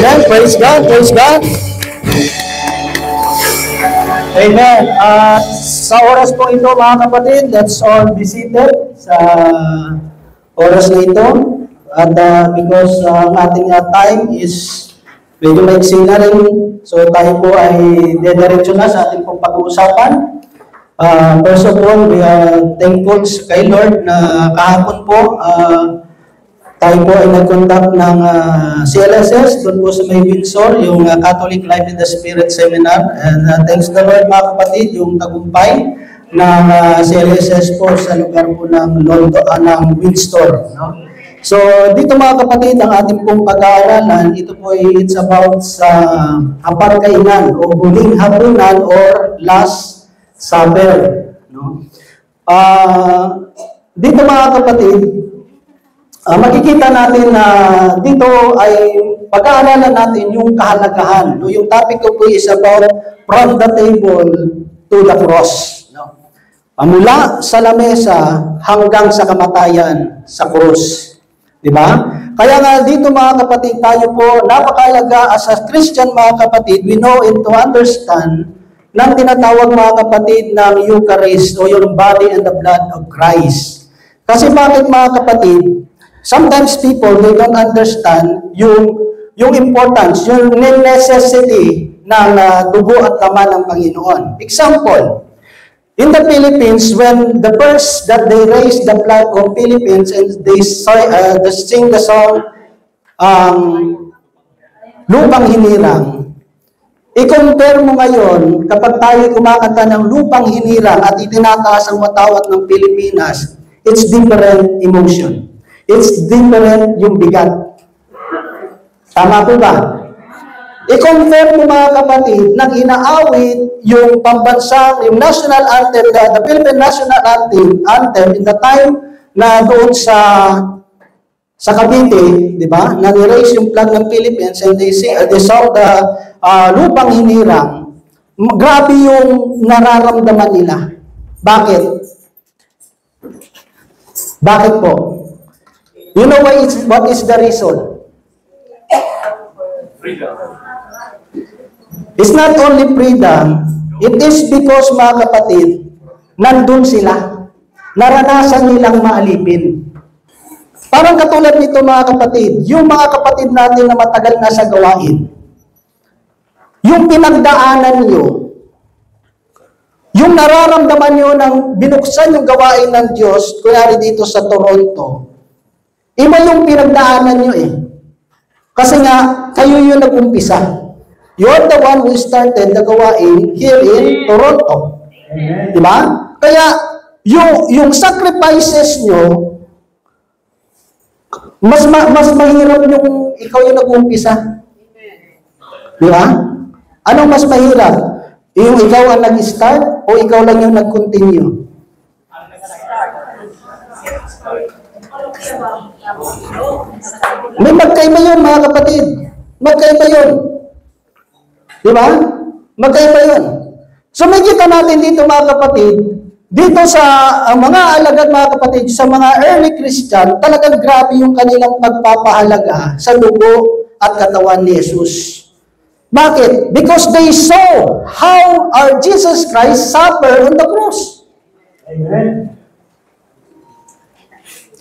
Amen. Praise God. Praise God. Amen. Sa oras po ito, mga kapatid, let's all be seated sa oras na ito. At because ang ating time is medyo maiksi na rin, so tayo po ay dediretso na sa ating pong pag-uusapan. First of all, we are thankful kay Lord na kahapon po, tayo po ay nag-conduct ng CLSS doon po sa may Windsor, yung Catholic Life in the Spirit Seminar. And thanks the Lord, mga kapatid, yung tagumpay ng CLSS po sa lugar po ng ng Windsor. No? So, dito mga kapatid, ang ating pong pag-aaralan, ito po ay it's about sa hapagkainan o huling hapunan or Last Supper. No? Dito mga kapatid, makikita natin na dito ay pag-aaralan natin yung kahalagahan. No? Yung topic ko po is about from the table to the cross. No? Mula sa lamesa hanggang sa kamatayan sa krus. Diba? Kaya nga dito mga kapatid, tayo po napakalaga as a Christian mga kapatid, we know and to understand ng tinatawag mga kapatid ng Eucharist o yung body and the blood of Christ. Kasi bakit mga kapatid, sometimes people, they don't understand yung importance, yung necessity ng dugo at laman ng Panginoon. Example, in the Philippines, when the first that they raised the flag of Philippines and they sing the song, Lupang Hinirang, i-compare mo ngayon, kapag tayo kumakanta ng Lupang Hinirang at itinataas ang watawat ng Pilipinas, it's different emotion. It's different yung bigat. Tama po ba? I-compare mo mga kapatid, nang inaawit yung pambansang, yung national anthem, the Philippine national anthem in the time na doon sa Cavite, di ba? Na ni-raise yung flag ng Philippines and they saw the Lupang Hinirang. Grabe yung nararamdaman nila. Bakit? Bakit po? You know what is the reason? Freedom. It's not only freedom, it is because mga kapatid, nandun sila. Naranasan nilang maalipin. Parang katulad nito mga kapatid, yung mga kapatid natin na matagal na sa gawain, yung pinagdaanan nyo, yung nararamdaman nyo nang binuksan yung gawain ng Diyos, kunyari dito sa Toronto, iba yung pinagdaanan nyo eh. Kasi nga, kayo yung nag-umpisa. You're the one who started the gawain here in Toronto. Diba? Kaya, yung sacrifices nyo, mas mahirap yung ikaw yung nag-umpisa. Diba? Anong mas mahirap? Yung ikaw ang nag-start o ikaw lang yung nag-continue? May magkaiba yun mga kapatid. Magkaiba yun. Diba? Magkaiba yun. So may kita natin dito mga kapatid, dito sa mga alagad mga kapatid, sa mga early Christian, talagang grabe yung kanilang pagpapahalaga sa dugo at katawan ni Jesus. Bakit? Because they saw how our Jesus Christ suffered on the cross. Amen.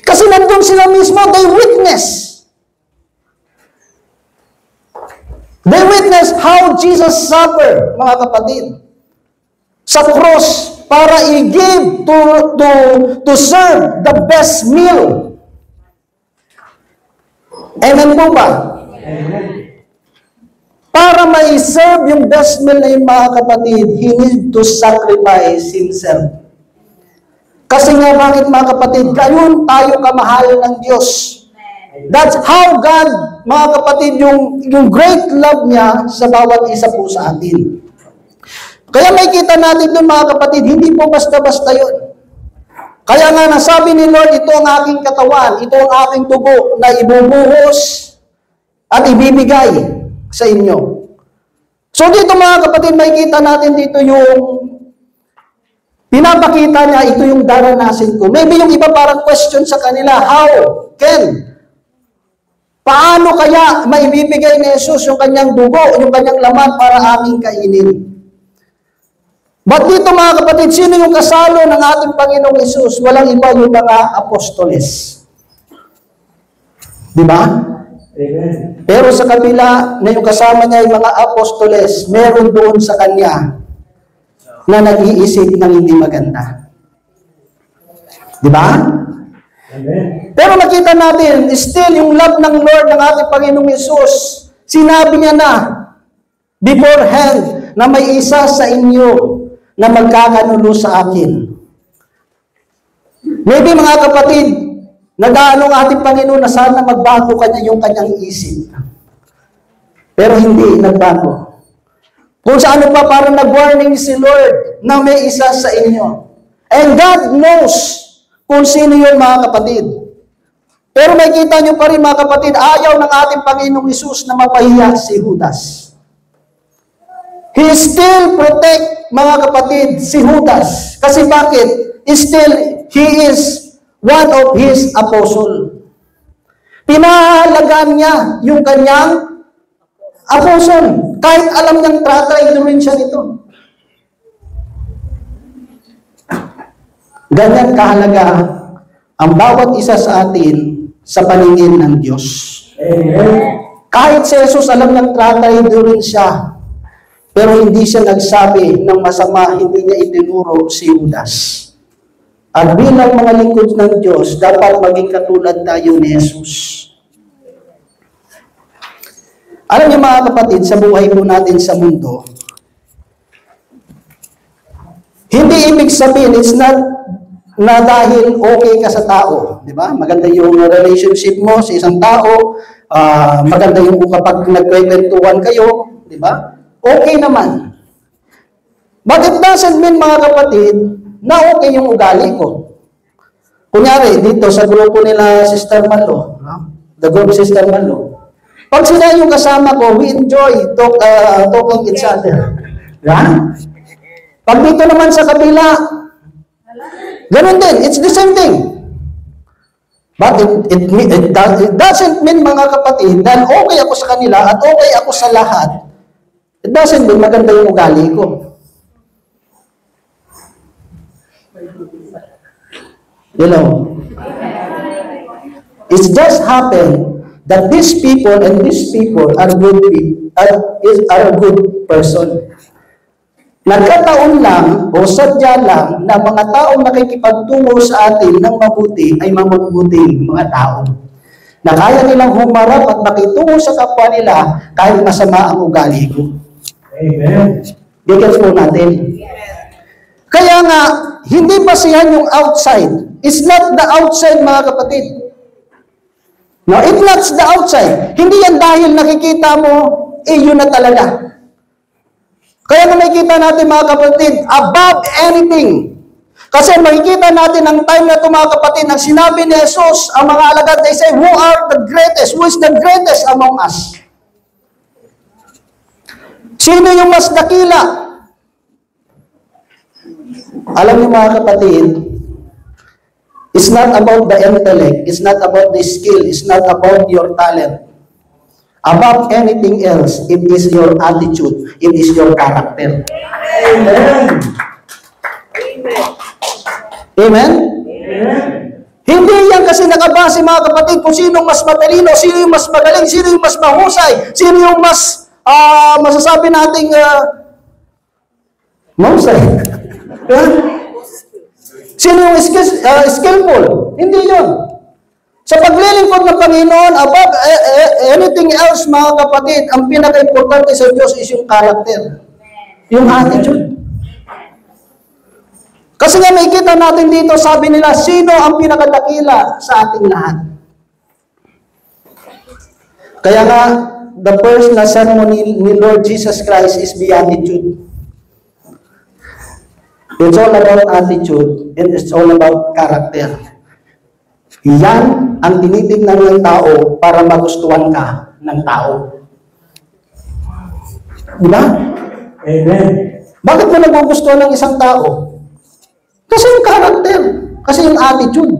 Kasi nandun sila mismo, they witness. They witness how Jesus suffered, mga kapatid, sa cross para i-give to serve the best meal. Amen po ba? Amen. Para ma-serve yung best meal na yung mga kapatid, he need to sacrifice himself. Kasi nga bakit mga kapatid, gayon tayo kamahal ng Diyos. That's how God, mga kapatid, yung great love niya sa bawat isa po sa atin. Kaya may kita natin doon mga kapatid, hindi po basta-basta yun. Kaya nga nasabi ni Lord, ito ang aking katawan, ito ang aking tubo na ibubuhos at ibibigay sa inyo. So dito mga kapatid, may kita natin dito yung pinapakita niya, ito yung daranasin ko. Maybe yung iba parang question sa kanila, how can Paano kaya maibibigay ni Jesus yung kanyang dugo, yung kanyang laman para aming kainin? Ba't dito mga kapatid, sino yung kasalo ng ating Panginoong Jesus? Walang iba yung mga apostoles. Di ba? Amen. Pero sa kabila na yung kasama niya yung mga apostoles, meron doon sa kanya na nag-iisip ng hindi maganda. Di ba? Amen. Pero nakita natin, still yung love ng Lord ng ating Panginoong Yesus, sinabi niya na, beforehand, na may isa sa inyo na magkakanulo sa akin. Maybe mga kapatid, nag-aalong ating Panginoon na sana magbago kanya yung kanyang isip. Pero hindi nagbago. Kung sa ano pa, parang nag-warning si Lord na may isa sa inyo. And God knows kung sino yun mga kapatid. Pero may kita nyo pa rin mga kapatid, ayaw ng ating Panginoong Hesus na mapahiya si Judas. He still protect mga kapatid si Judas. Kasi bakit? Still, he is one of his apostle. Pinahalagaan niya yung kanyang apostle. Kahit alam niyang tratraitor rin siya nito. Ganyan kahalaga ang bawat isa sa atin sa paningin ng Diyos. Amen. Kahit si Jesus alam niyang tratraitor rin siya, pero hindi siya nagsabi ng masama, hindi niya itinuro si Judas. At bilang mga lingkod ng Diyos, dapat maging katulad tayo ni Jesus. Alam niyo mga kapatid, sa buhay po natin sa mundo, hindi ibig sabihin, it's not na dahil okay ka sa tao. Di ba? Maganda yung relationship mo sa isang tao, maganda yung kapag nagkwentuhan kayo, di ba? Okay naman. But it doesn't mean mga kapatid, na okay yung ugali ko. Kunyari, dito sa grupo nila Sister Malo, the group Sister Malo, pag sila yung kasama ko, we enjoy talking each other. Right? Pag dito naman sa kabila, ganun din, it's the same thing. But it doesn't mean mga kapatid, dahil okay ako sa kanila at okay ako sa lahat, it doesn't mean maganda yung ugali ko. You know, it's just happened that these people and these people are good people, are a good person. Nagkataon lang o sadya lang na mga taong nakikipagtungo sa atin ng mabuti ay mabubuting mga tao. Na kaya nilang humarap at makitungo sa kapwa nila kahit masama ang ugali ko. Amen. Dikens po natin. Kaya nga, hindi basihan yung outside. It's not the outside, mga kapatid. No, it's not the outside. Hindi yan dahil nakikita mo, yun na talaga. Kaya na makikita natin, mga kapatid, above anything. Kasi makikita natin ang time na ito, mga kapatid, nang sinabi ni Jesus, ang mga alagad, they say, who are the greatest? Who is the greatest among us? Sino yung mas dakila? Alam niyo mga kapatid, it's not about the intellect, it's not about the skill, it's not about your talent. Above anything else, it is your attitude, it is your character. Amen. Amen? Amen. Hindi yan kasi nakabase mga kapatid kung sino mas matalino, sino yung mas magaling, sino yung mas mahusay, sino yung mas masasabi nating mahusay. Sino yung skillful? Hindi yun. Sa paglilingkod ng Panginoon, above anything else, mga kapatid, ang pinaka-importante sa Diyos is yung character. Yung attitude. Kasi nga makikita natin dito, sabi nila, sino ang pinakadakila sa ating lahat? Kaya nga, the first na sermon ni Lord Jesus Christ is beatitude. It's all about attitude and it's all about character. Yan ang tinitignan ng tao para magustuhan ka ng tao. Diba? Amen. Bakit mo nagugustuhan ng isang tao? Kasi yung character. Kasi yung attitude.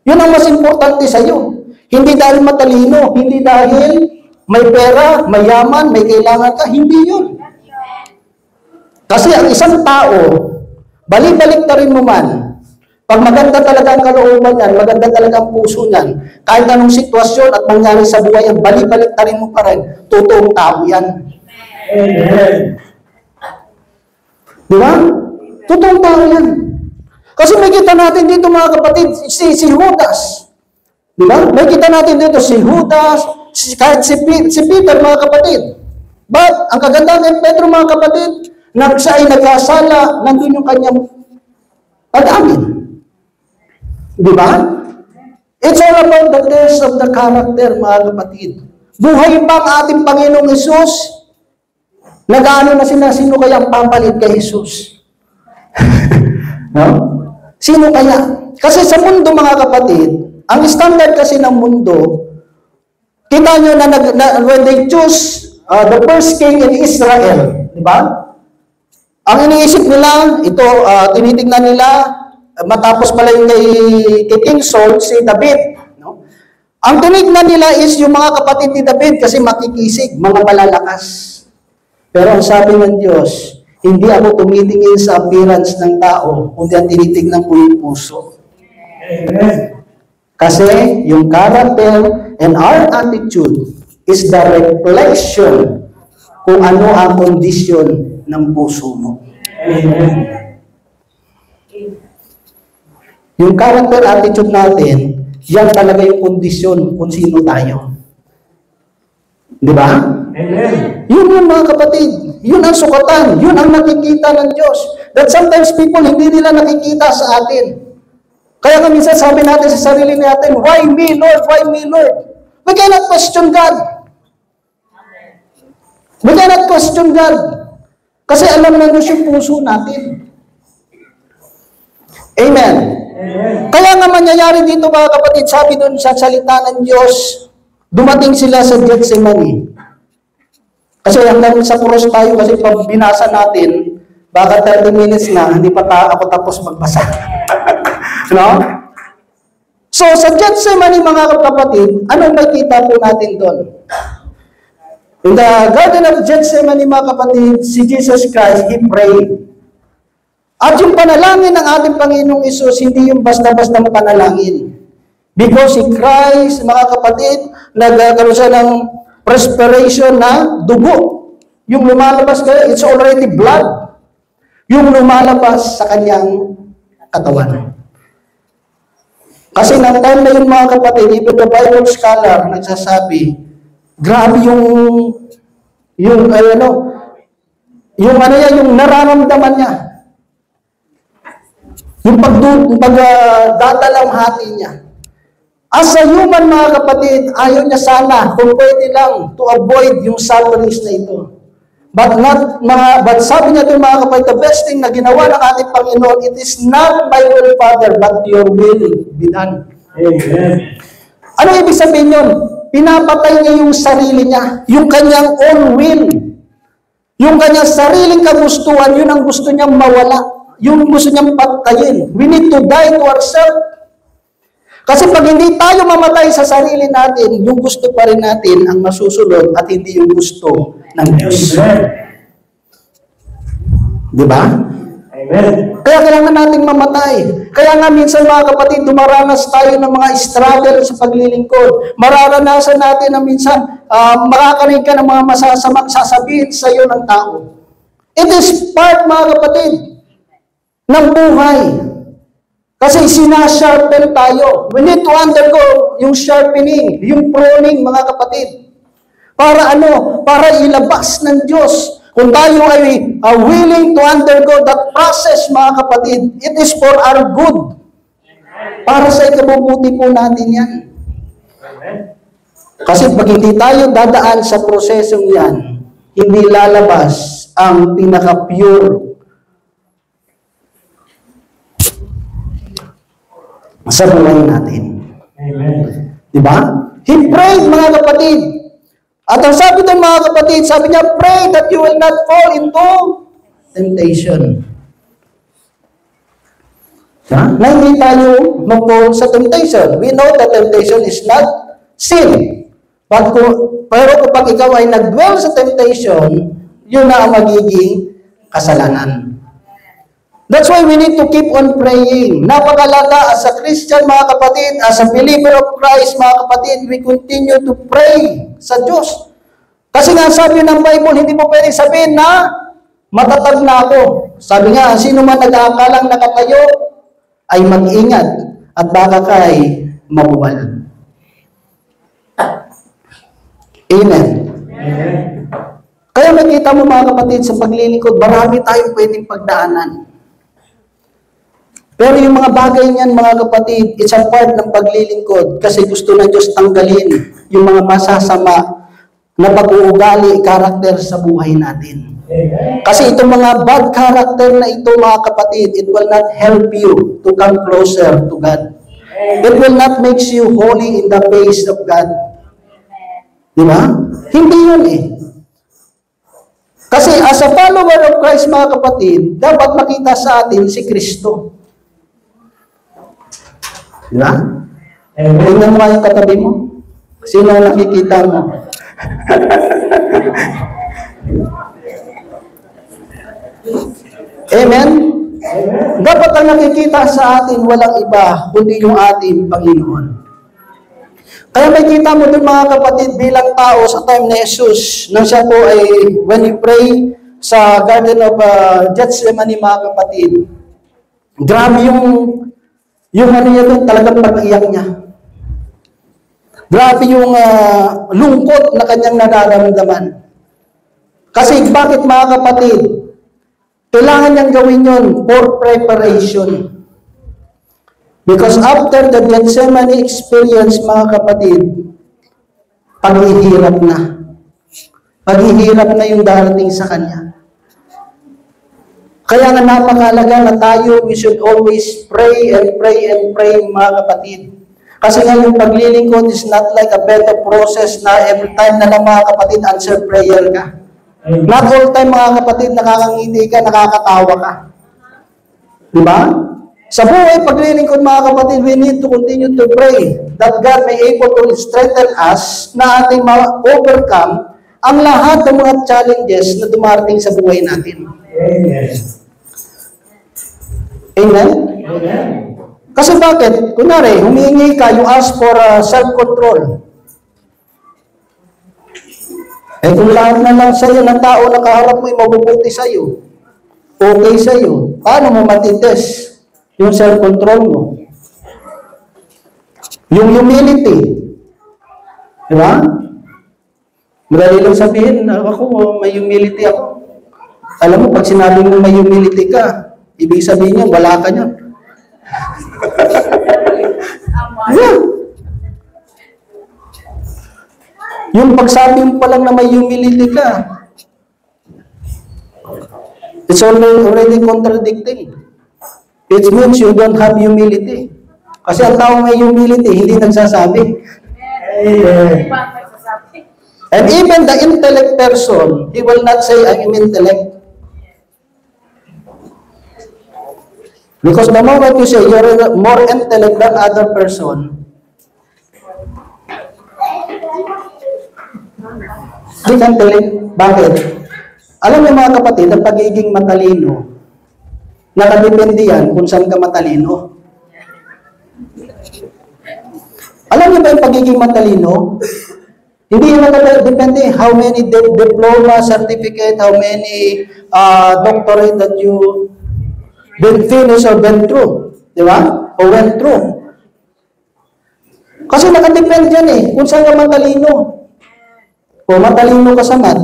Yun ang mas importante sa'yo. Hindi dahil matalino, hindi dahil may pera, mayaman, may kailangan ka, hindi yun. Kasi ang isang tao, balik-balik na rin mo man, pag maganda talaga ang kalooban niyan, maganda talaga ang puso niyan, kahit anong sitwasyon at mangyari sa buhay yan, balik-balik na rin mo pa rin, totoong tao yan. Amen. Di ba? Totoong tao yan. Kasi may kita natin dito mga kapatid, si Judas. Di ba? May kita natin dito si Judas, kahit si Peter mga kapatid. But ang kagandahan kay Pedro mga kapatid, nang siya ay nagkasala, nandun yung kanyang pag-amin. Di ba? It's all about the test of the character mga kapatid. Buhay ba ang ating Panginoong Hesus? Nag-ano na sino kaya ang papalit kay Jesus? No? Sino kaya? Kasi sa mundo mga kapatid, ang standard kasi ng mundo, kita nyo na when they choose the first king in Israel, di ba? Ang iniisip nila, ito, tinitingnan nila, matapos pala yung kay King Saul, si David. No? Ang tinignan nila is yung mga kapatid ni David kasi makikisig, mga malalakas. Pero ang sabi ng Diyos, hindi ako tumitingin sa appearance ng tao, kundi ang tinitignan ko yung puso. Amen. Kasi yung character and our attitude is the reflection kung ano ang kondisyon ng puso mo. Amen. Yung character attitude natin, yan talaga yung kondisyon kung sino tayo. Di ba? Amen. Yun yung mga kapatid. Yun ang sukatan. Yun ang nakikita ng Diyos. That sometimes people hindi nila nakikita sa atin. Kaya nga minsan sabi natin sa sarili natin, why me, Lord? Why me, Lord? We cannot question God. We cannot question God. Kasi alam ng Diyos yung puso natin. Amen. Amen. Kaya nga mangyayari dito mga kapatid, sabi doon sa salita ng Diyos, dumating sila sa Gethsemane. Kasi hanggang sa cross tayo, kasi pag binasa natin, baka 30 minutes na, hindi pa ako tapos magbasa. No? So, sa Gethsemane, mga kapatid, anong makita po natin doon? In the Garden of Gethsemane, mga kapatid, si Jesus Christ, He prayed. At yung panalangin ng ating Panginoong Isus, hindi yung basta-basta panalangin. Because si Christ, mga kapatid, nagkaroon siya ng perspiration na dugo. Yung lumalabas kaya, it's already blood. Yung lumalabas sa kanyang katawan. Kasi ng time na yun mga kapatid, even the Bible scholar nagsasabi, grabe yung nararamdaman niya. Yung pagdadalang hati niya. As a human mga kapatid, ayaw niya sana kung pwede lang to avoid yung sufferings na ito. But sabi niya doon mga kapatid, the best thing na ginawa ng ating Panginoon, it is not my will, Father, but your will be done. Amen. Ano ibig sabihin yun? Pinapatay niya yung sarili niya, yung kanyang own will. Yung kanyang sariling kagustuhan, yun ang gusto niyang mawala. Yung gusto niyang patayin. We need to die to ourselves. Kasi pag hindi tayo mamatay sa sarili natin, yung gusto pa rin natin ang masusunod at hindi yung gusto ng Diyos. Amen. Di ba? Amen. Kaya kailangan nating mamatay. Kaya nga minsan mga kapatid, dumaranas tayo ng mga struggle sa paglilingkod. Mararanasan natin na minsan makakarinig ka ng mga masasamang sasabihin sa iyo ng tao. It is part mga kapatid ng buhay. Kasi sinasharpen tayo. We need to undergo yung sharpening, yung pruning, mga kapatid. Para ano? Para ilabas ng Diyos. Kung tayo ay willing to undergo that process, mga kapatid, it is for our good. Para sa ikabubuti po natin yan. Kasi pag hindi tayo dadaan sa prosesong yan, hindi lalabas ang pinaka-pure sa buhay natin. Amen. Diba? He prayed, mga kapatid. At ang sabi doon, mga kapatid, sabi niya, pray that you will not fall into temptation. Na hindi tayo mag-fall sa temptation. We know that temptation is not sin. Pero kapag ikaw ay nag-dwell sa temptation, yun na ang magiging kasalanan. That's why we need to keep on praying. Napakalata as a Christian, mga kapatid, as a believer of Christ, mga kapatid, we continue to pray sa Diyos. Kasi nga sabi ng Bible, hindi mo pwede sabihin na matatag na ako. Sabi nga, sino man nag-aakalang nakatayo ay mag-ingat at baka kay mabuwal. Amen. Amen. Kaya makita mo, mga kapatid, sa paglilingkod, marami tayong pwedeng pagdaanan. Pero yung mga bagay niyan, mga kapatid, it's a part ng paglilingkod kasi gusto ng Diyos tanggalin yung mga masasama na pag-uugali, karakter sa buhay natin. Amen. Kasi itong mga bad character na ito, mga kapatid, it will not help you to come closer to God. It will not make you holy in the face of God. Di ba? Hindi yun eh. Kasi as a follower of Christ, mga kapatid, dapat makita sa atin si Kristo. Di ba? Amen. Tingnan mo yung katabi mo. Sino ang nakikita mo? Amen? Amen. Dapat ang nakikita sa atin walang iba, kundi yung ating Panginoon. Kaya may kita mo dun, mga kapatid, bilang tao sa time ni Jesus, nang siya po ay, when he pray sa Garden of Gethsemane, mga kapatid, grabe yung ano niya doon, talagang pag-iyak niya. Grabe yung lungkot na kanyang nararamdaman. Kasi bakit, mga kapatid? Kailangan niyang gawin yun for preparation. Because after the Gethsemane experience, mga kapatid, paghihirap na. Paghihirap na yung darating sa kanya. Kaya nga napakalaga na tayo, we should always pray and pray and pray, mga kapatid. Kasi nga yung paglilingkod is not like a better process na every time na lang, mga kapatid, answer prayer ka. Not all time, mga kapatid, nakakangiti ka, nakakatawa ka. Diba? Sa buhay paglilingkod, mga kapatid, we need to continue to pray that God may able to strengthen us na ating ma-overcome ang lahat ng mga challenges na dumarating sa buhay natin. Amen. Amen? Amen. Kasi bakit? Kunwari, humingi ka, you ask for self-control. Eh kung lahat na lang sa'yo ng tao na kaharap mo ay mabubuti sa'yo, okay sa'yo, paano mo matitest yung self-control mo? Yung humility. Di ba? Madali lang sabihin, ako, may humility ako. Alam mo, pag sinabi mo may humility ka, ibig sabihin niya, wala ka niyan. Yeah. Yung pagsabi mo pa lang na may humility ka, it's already contradicting. It means you don't have humility. Kasi ang tao may humility, hindi nagsasabi. Amen. And even the intellect person, he will not say, I am intellect. Because the moment you say you're more intellect than other person, they can tell it. Bakit? Alam niyo, mga kapatid, ang pagiging matalino, nakadepende yan kung saan ka matalino. Alam niyo ba yung pagiging matalino? Hindi yan nakadepende how many diploma, certificate, how many doctorate that you been finished or been through. Di ba? O went through. Kasi nakadepende yan eh, kung saan ka matalino. O matalino ka sa math,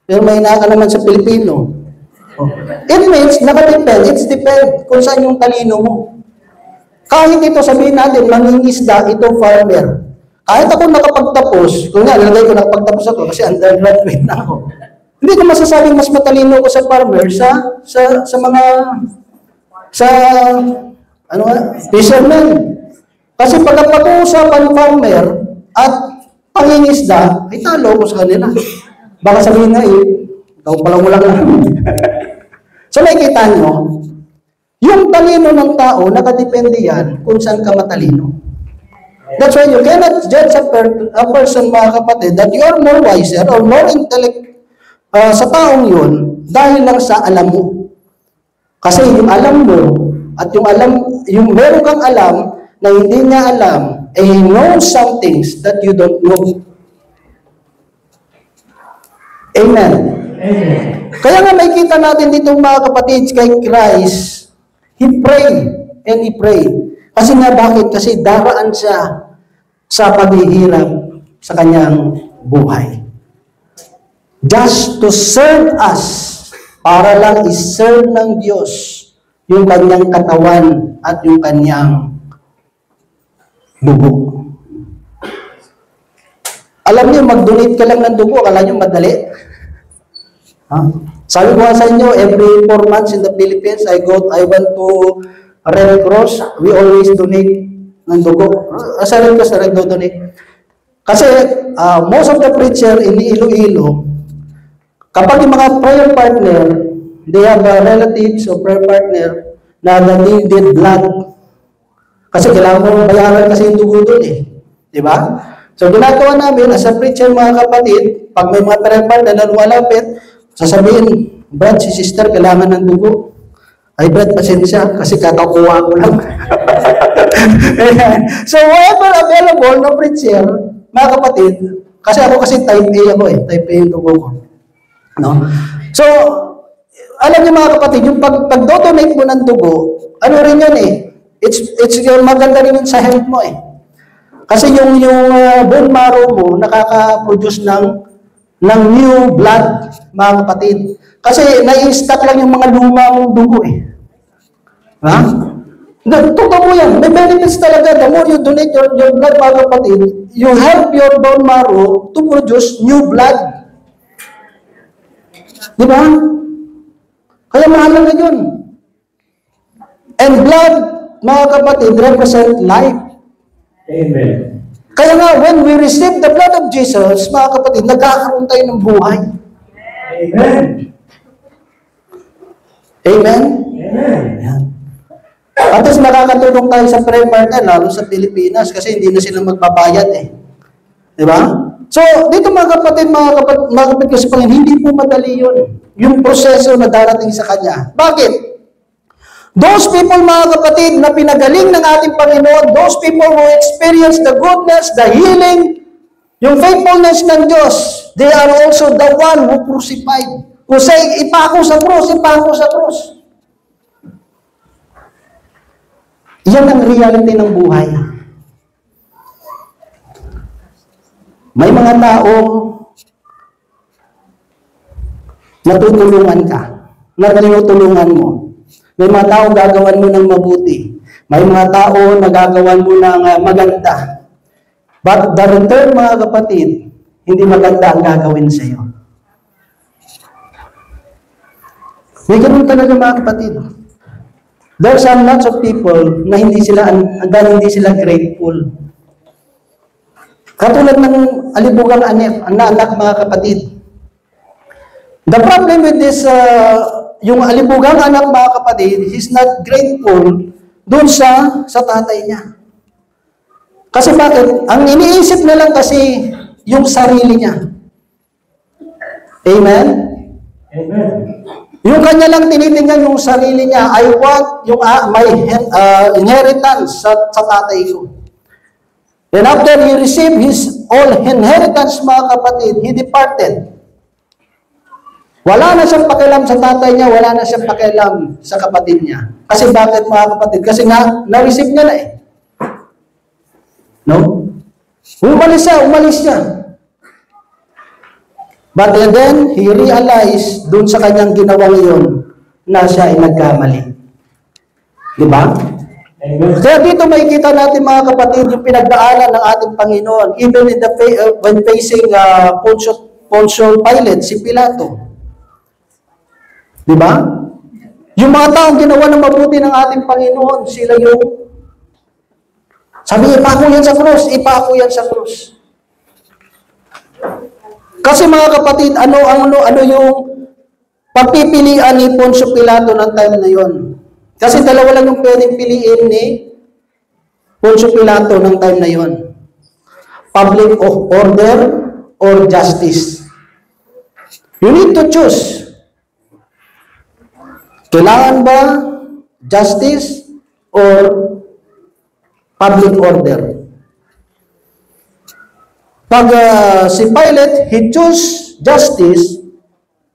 pero may ka naman sa Pilipino. It means, nakadepend, it's depend kung saan yung talino mo. Kahit ito, sabihin natin, mangingisda, ito farmer. Kahit ako nakapagtapos, kung nga, nilagay ko nakapagtapos ako kasi undergraduate na ako. Hindi ko masasabing mas matalino ko sa farmer sa mga fishermen. Kasi pag pag-uusapan farmer at pangingisda, ay talo ko sa kanila. Baka sabihin na ikaw palang wala lang. So nakikita nyo, yung talino ng tao, nakadepende yan kung saan ka matalino. That's why you cannot judge a person, mga kapatid, that you are more wiser or more intellect sa taong yun dahil lang sa alam mo. Kasi yung alam mo at yung meron kang alam na hindi niya alam, he knows some things that you don't know. Amen. Amen. Kaya nga makikita natin dito mga kapatid kay Christ, He prayed and He prayed. Kasi nga bakit? Kasi daraan siya sa paghihirap sa kanyang buhay. Just to serve us, para lang iserve ng Diyos yung kanyang katawan at yung kanyang dugo. Alam niyo, mag-donate ka lang ng dugo, akala niyo madali? Sabi ko sa inyo, every 4 months in the Philippines, I went to Red Cross. We always donate ng dugo. Sa Red Cross, nagdo-donate. Kasi most of the preacher in Iloilo, kapag yung mga prayer partner, they have relatives or prayer partner na needed blood. Kasi kailangan mo bayaran kasi yung dugo doon eh. Di ba? So ginagawa namin, as a preacher mga kapatid, pag may mga prayer partner na lumalapit, sasabihin, Brad, si sister, kailangan ng dugo. Ay, Brad, pasensya, kasi kakakuha ko lang. So, whatever available na preacher, mga kapatid, kasi type A ako eh, type A yung dugo ko. No? So, alam niyo mga kapatid, yung pag-donate mo ng dugo, ano rin yun eh, it's maganda rin yun sa health mo eh. Kasi yung bone marrow mo, nakaka-produce ng new blood, mga kapatid. Kasi nai-stack lang yung mga lumang dugo eh. Ha? Totoo mo yan. May benefits talaga. The more you donate your blood, mga kapatid, you help your bone marrow to produce new blood. Di ba? Kaya mahalaga yun. And blood, mga kapatid, represent life. Amen. Kaya nga, when we receive the blood of Jesus, mga kapatid, nagkakaroon tayo ng buhay. Amen. Amen? Amen. Ayan. At least makakatulong tayo sa prayer partner, lalo sa Pilipinas, kasi hindi na sila magbabayad eh. Di ba? So, dito mga kapatid kasi Panginoon, hindi po madali yun. Yung proseso na darating sa Kanya. Bakit? Those people, mga kapatid, na pinagaling ng ating Panginoon, those people who experience the goodness, the healing, yung faithfulness ng Diyos, they are also the one who crucified. Who say, ipako sa krus, ipako sa krus. Yan ang reality ng buhay. May mga taong natutulungan ka, na tinutulungan mo. May mga tao gagawan mo ng mabuti. May mga tao na gagawan mo ng maganda. But the return, mga kapatid, hindi maganda ang gagawin sa iyo. May ganun talaga mga kapatid. There's some lots of people na hindi sila grateful. Katulad ng alibugang anak mga kapatid. The problem with this yung alibugang anak mga kapatid, he's not grateful doon sa tatay niya. Kasi bakit? Ang iniisip na lang kasi yung sarili niya. Amen? Amen. Yung kanya lang tinitingnan yung sarili niya, I want yung my inheritance sa tatay ko. And after he received his all inheritance mga kapatid, he departed. Wala na siyang pakialam sa tatay niya, wala na siyang pakialam sa kapatid niya. Kasi bakit mga kapatid? Kasi nga, na-receive niya na eh. No? Umalis siya. But then, he realized dun sa kanyang ginawang iyon na siya ay nagkamali. Di ba? Amen. Kaya dito makikita natin mga kapatid yung pinagdaanan ng ating Panginoon even in when facing Pontius Pilate, si Pilato. Di ba? Yung mga taong ginawa ng mabuti ng ating Panginoon, sila yung sabi, ipako yan sa krus. Kasi mga kapatid, ano yung pagpipilian ni Poncio Pilato ng time na yon? Kasi dalawa lang yung pwedeng piliin Poncio Pilato ng time na yon? Public of order or justice? You need to choose. Kailangan ba justice or public order? Pag si Pilate, he chose justice,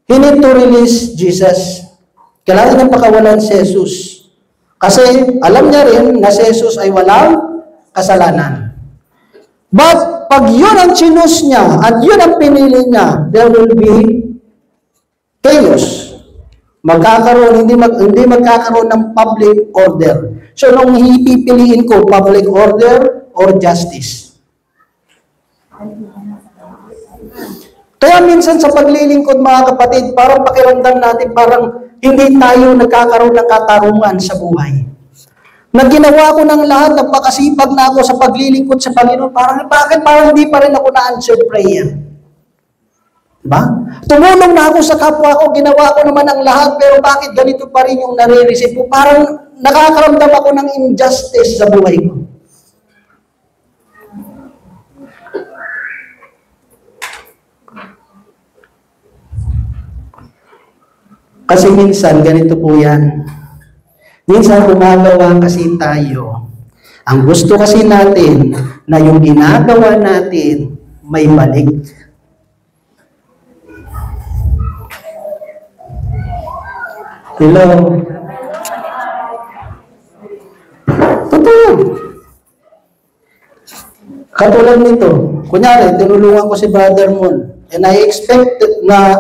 he need to release Jesus. Kailangan niyang pakawalan si Jesus. Kasi alam niya rin na si Jesus ay walang kasalanan. But pag yun ang chinus niya at yun ang pinili niya, there will be chaos. Hindi magkakaroon ng public order. So nung ipipiliin ko, public order or justice? Kaya minsan sa paglilingkod mga kapatid, parang pakiramdam natin parang hindi tayo nagkakaroon ng katarungan sa buhay. Na ginawa ko ng lahat, nagpakasipag na ako sa paglilingkod sa Panginoon, bakit parang hindi pa rin ako na-answered prayer? Diba? Tumulong na ako sa kapwa ko, ginawa ko naman ang lahat, pero bakit ganito pa rin yung nare-receive ko? Parang nakakaramdam ako ng injustice sa buhay ko. Kasi minsan, ganito po yan. Minsan, gumagawa kasi tayo. Ang gusto kasi natin, na yung ginagawa natin, may balik. Hello? Totoo. Katulad nito, kunyari, tinulungan ko si Brother Mon, and I expect na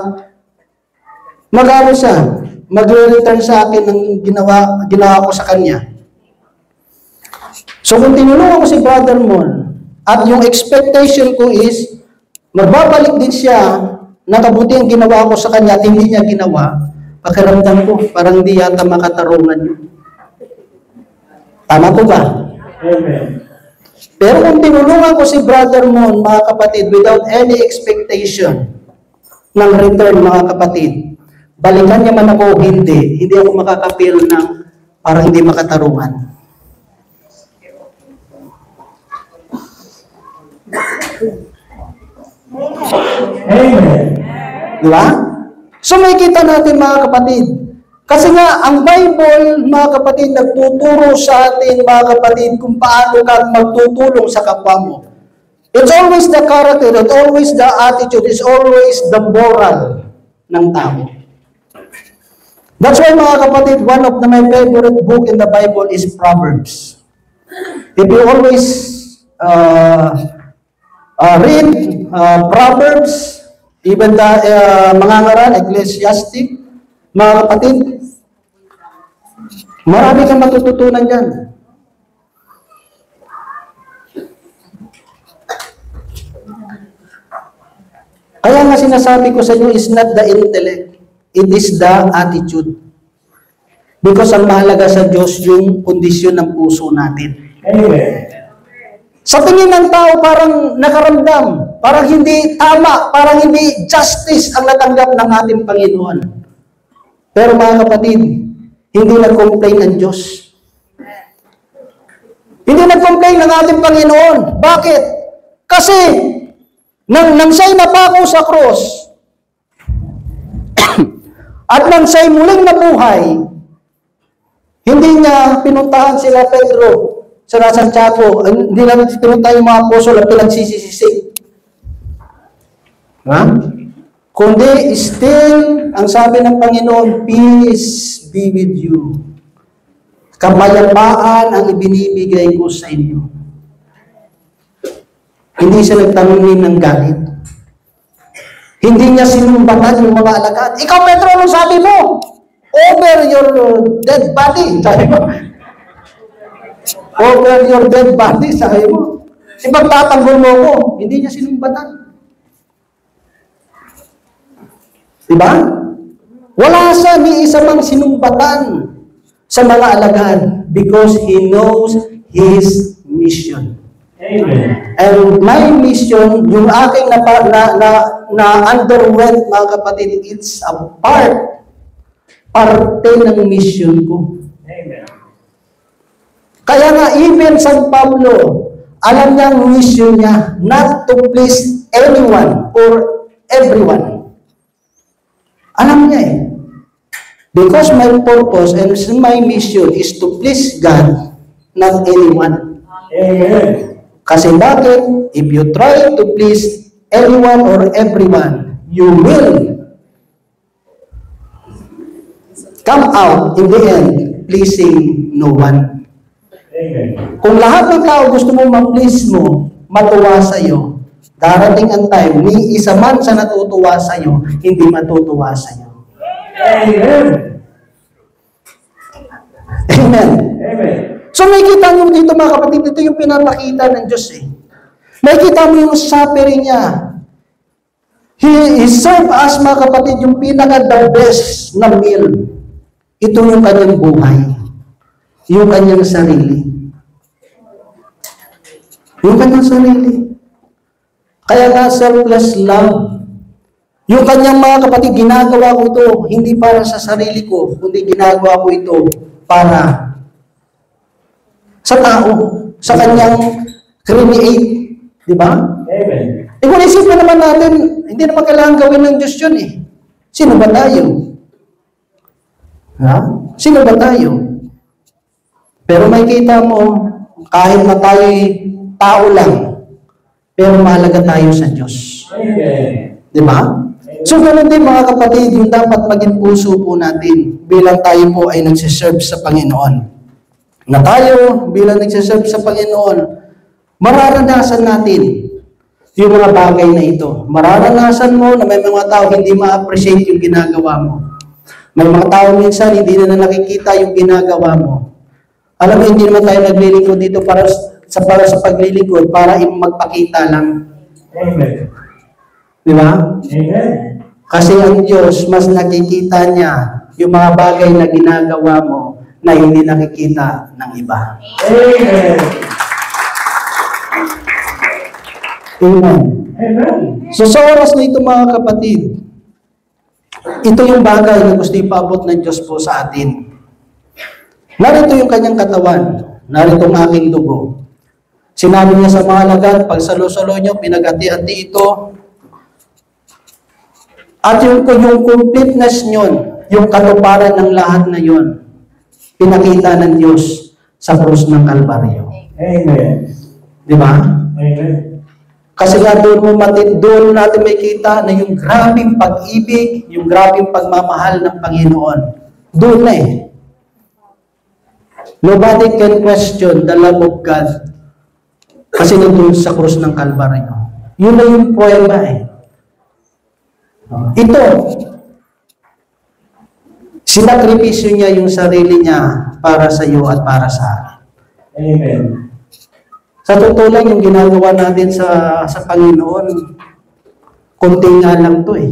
mag-ano siya, magre-return sa akin ng ginawa ko sa kanya. So kung tinulungan ko si Brother Mon, at yung expectation ko is, magbabalik din siya na kabuti ang ginawa ko sa kanya at hindi niya ginawa, pakiramdam ko, parang hindi yata makatarungan yun. Tama ko ba? Amen. Pero kung tinulungan ko si Brother Mon, mga kapatid, without any expectation ng return, mga kapatid, balikan niya man ako, hindi ako makakapil ng parang hindi makatarungan. Amen. Di ba? So may kita natin mga kapatid. Kasi nga, ang Bible, mga kapatid, nagtuturo sa atin, mga kapatid, kung paano ka magtutulong sa kapwa mo. It's always the character, it's always the attitude, it's always the moral ng tao. That's why, mga kapatid, one of my favorite book in the Bible is Proverbs. If you always read Proverbs, even the mga ngaran, Ecclesiastic, mga kapatid, marami kang matututunan dyan. Kaya nga sinasabi ko sa inyo is not the intellect, it is the attitude. Because ang mahalaga sa Diyos yung kondisyon ng puso natin. Amen. Sa tingin ng tao, parang nakaramdam, parang hindi tama, parang hindi justice ang natanggap ng ating Panginoon. Pero mga kapatid, hindi nag-complain ang Diyos. Hindi nag-complain ng ating Panginoon. Bakit? Kasi, nang siya'y napako sa cross, at nang siya'y muling nabuhay, hindi niya pinuntahan sila Pedro, sila Santiago, hindi na pinuntahan yung mga apostol at pinagsisisisi. Ha? Kundi still, ang sabi ng Panginoon, peace be with you. Kapayapaan ang ibinibigay ko sa inyo. Hindi siya nagtanim ng galit. Hindi niya sinumbatan yung mga alagad. Ikaw, Pedro, anong sabi mo? Over your dead body. Sabi mo. Over your dead body, sabi mo. Ipagtatanggol mo ko. Hindi niya sinumbatan. Diba? Wala siya ni isa mang sinumbatan sa mga alagad because he knows his mission. Amen. And my mission, yung aking na-underwent, mga kapatid, it's a parte ng mission ko. Amen. Kaya nga, even San Pablo, alam niya ang mission niya, not to please anyone or everyone. Alam niya eh. Because my purpose and my mission is to please God, not anyone. Amen. Kasi bakit? If you try to please anyone or everyone, you will come out in the end pleasing no one. Amen. Kung lahat ng tao gusto mo ma-please mo, matuwa sa'yo, darating ang time, ni isa man sa natutuwa sa'yo, hindi matutuwa sa'yo. Amen. Amen. Amen. So may kita nyo dito mga kapatid, ito yung pinapakita ng Diyos eh. May kita mo yung suffering niya. He served us mga kapatid yung pinaka-the best na meal. Ito yung kanyang buhay. Yung kanyang sarili. Yung kanyang sarili. Kaya nga selfless love. Yung kanyang mga kapatid, ginagawa ko ito, hindi para sa sarili ko, kundi ginagawa ko ito para sa tao, sa kanyang create. Di ba? Amen. Kung isipin naman natin, hindi naman kailangan gawin ng Diyos yun eh. Sino ba tayo? Ha? Sino ba tayo? Pero may kita mo, kahit na tayo'y tao lang, pero mahalaga tayo sa Diyos. Amen. Di ba? So, ganoon din mga kapatid, yung dapat maging puso po natin bilang tayo po ay nagsiserve sa Panginoon. Na tayo, bilang nagsiserve sa Panginoon, mararanasan natin yung mga bagay na ito. Mararanasan mo na may mga tao hindi ma-appreciate yung ginagawa mo. May mga tao minsan hindi na nakikita yung ginagawa mo. Alam mo, hindi naman tayo naglilingkod dito para sa paglilingkod, para magpakita lang. Amen. Di ba? Amen. Kasi ang Diyos, mas nakikita niya yung mga bagay na ginagawa mo na hindi nakikita ng iba. Amen. Amen. Amen. So sa oras na ito mga kapatid, ito yung bagay na gusto ipaabot ng Diyos po sa atin. Narito yung kanyang katawan, narito ang aking dugo. Sinabi niya sa mga alagad, pag salo-salo nyo, pinag-ati-ati ito. At yung completeness nyon, yung katuparan ng lahat na yon, pinakita ng Diyos sa krus ng Kalbaryo. Amen. Di ba? Amen. Kasi nga doon natin may kita na yung grabing pag-ibig, yung grabing pagmamahal ng Panginoon. Doon na eh. Nobody can question the love of God kasi nandun sa krus ng Kalbaryo. Yun na yung prueba eh. Ito, sinakripisyo niya yung sarili niya para sa iyo at para sa akin. Amen. Sa totoo lang, yung ginagawa natin sa Panginoon, konti nga lang to eh.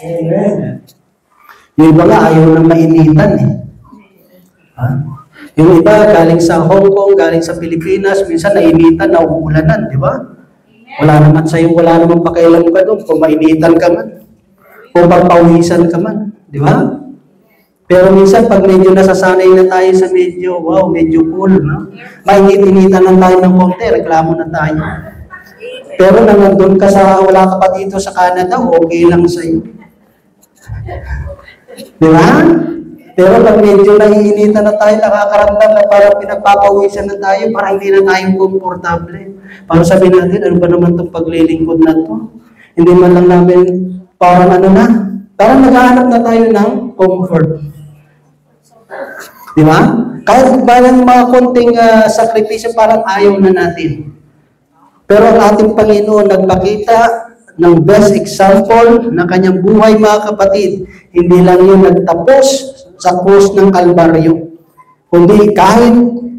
Amen. Yung iba nga ayaw na mainitan eh. Ha? Yung iba galing sa Hong Kong, galing sa Pilipinas, minsan nainitan, nauulanan, di ba? Wala naman sa'yo, wala naman pakialam ka doon kung mainitan ka man. Kung pagpawisan ka man, di ba? Pero minsan, pag medyo nasasanay na tayo sa medyo, wow, medyo cool, no? Mainit-initan lang tayo ng konti, reklamo na tayo. Pero nang nandun ka wala ka pa dito sa Canada, okay lang sa'yo. Di ba? Pero pag medyo naiinitan na tayo, nakakaramdam na parang pinagpapawisan na tayo, parang hindi na tayo komportable. Parang sabihin natin, ano ba naman itong paglilingkod na to? Hindi man lang namin, parang ano na, parang naghahanap na tayo ng comfort. Di ba? Kahit ba ng mga konting sakripisyo, parang ayaw na natin. Pero ang ating Panginoon nagpakita ng best example ng kanyang buhay mga kapatid. Hindi lang yun nagtapos sa krus ng Kalbaryo. Kundi kahit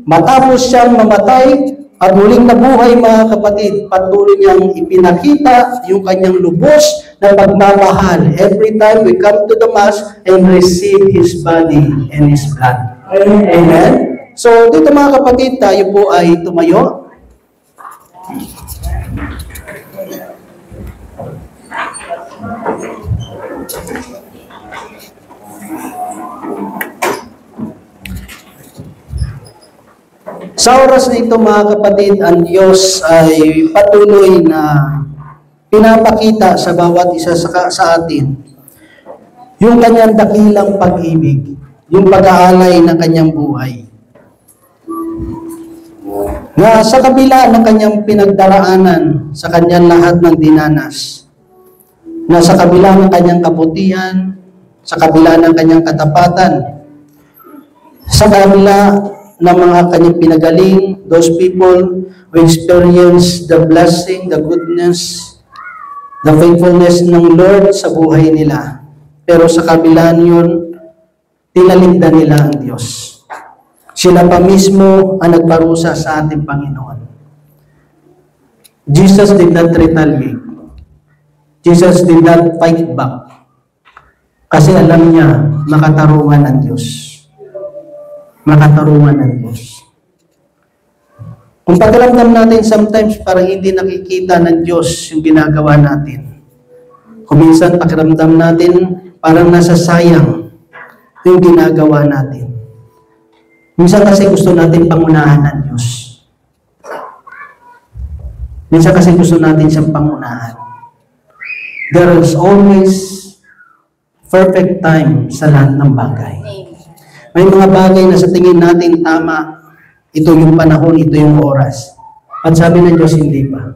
matapos siyang mamatay at muling nabuhay mga kapatid, patuloy niyang ipinakita yung kanyang lubos na pagmamahal every time we come to the Mass and receive His body and His blood. Amen. Amen? So dito mga kapatid, tayo po ay tumayo. Sa oras na ito mga kapatid, ang Diyos ay patuloy na pinapakita sa bawat isa sa atin yung kanyang dakilang pag-ibig, yung pag-aalay ng kanyang buhay. Na sa kabila ng kanyang pinagdaraanan, sa kanyang lahat ng dinanas, na sa kabila ng kanyang kabutihan, sa kabila ng kanyang katapatan, sa kabila ng mga kanyang pinagaling, those people who experience the blessing, the goodness, the faithfulness ng Lord sa buhay nila. Pero sa kabila niyon, tinaligdan nila ang Diyos. Sila pa mismo ang nagparusa sa ating Panginoon. Jesus did not retaliate. Jesus did not fight back. Kasi alam niya, makatarungan ang Diyos. Makatarungan ng Diyos. Kung pakiramdam natin sometimes parang hindi nakikita ng Diyos yung ginagawa natin. Kung minsan pakiramdam natin parang nasasayang yung ginagawa natin. Minsan kasi gusto natin pangunahan ng Diyos. Minsan kasi gusto natin siyang pangunahan. There is always perfect time sa lahat ng bagay. May mga bagay na sa tingin natin tama, ito yung panahon, ito yung oras. At sabi ng Diyos, hindi pa.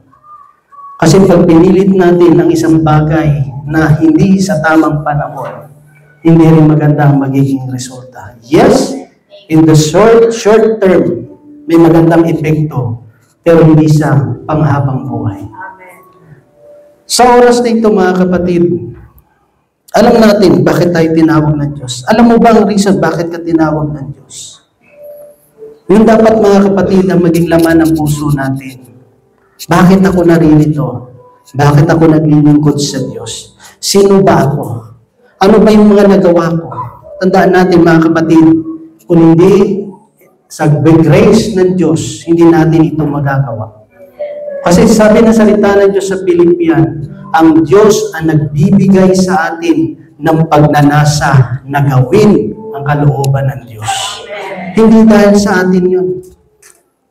Kasi pag pinilit natin ang isang bagay na hindi sa tamang panahon, hindi rin maganda ang magiging resulta. Yes, in the short term, may magandang epekto, pero hindi sa panghabang buhay. Sa oras na ito, mga kapatid, alam natin bakit tayo tinawag ng Diyos. Alam mo ba ang reason bakit ka tinawag ng Diyos? Yung dapat mga kapatid na maging laman ng puso natin. Bakit ako naririto? Bakit ako naglilingkod sa Diyos? Sino ba ako? Ano ba yung mga nagawa ko? Tandaan natin mga kapatid, kung hindi sa grace ng Diyos, hindi natin ito magagawa. Kasi sabi na salita ng Diyos sa Pilipian, ang Diyos ang nagbibigay sa atin ng pagnanasa na gawin ang kalooban ng Diyos. Hindi dahil sa atin yun.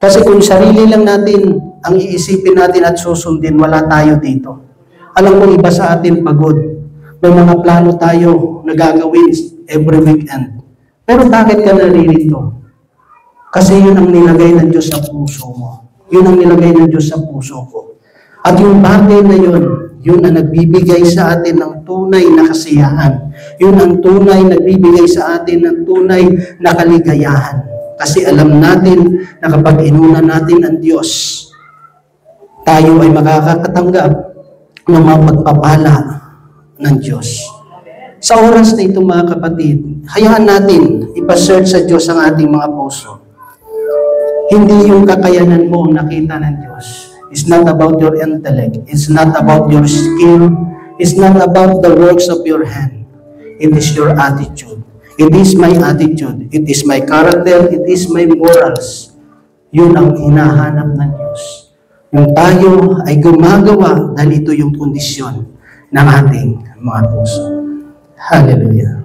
Kasi kung sarili lang natin ang iisipin natin at susundin, wala tayo dito. Alam mo, iba sa atin pagod. May mga plano tayo na gagawin every weekend. Pero bakit ka naririto? Kasi yun ang nilagay ng Diyos sa puso mo. Yun ang nilagay ng Diyos sa puso ko. At yung bagay na yun, yun ang nagbibigay sa atin ng tunay na kasiyahan. Yun ang tunay nagbibigay sa atin ng tunay na kaligayahan. Kasi alam natin na kapag inuna natin ang Diyos, tayo ay makakatanggap ng mga pagpapala ng Diyos. Sa oras na ito mga kapatid, hayaan natin ipasearch sa Diyos ang ating mga puso. Hindi yung kakayanan mo ang nakita ng Diyos. It's not about your intellect. It's not about your skill. It's not about the works of your hand. It is your attitude. It is my attitude. It is my character. It is my morals. Yun ang hinahanap ng Diyos. Yung tayo ay gumagawa dahil ito yung kondisyon ng ating mga puso. Hallelujah.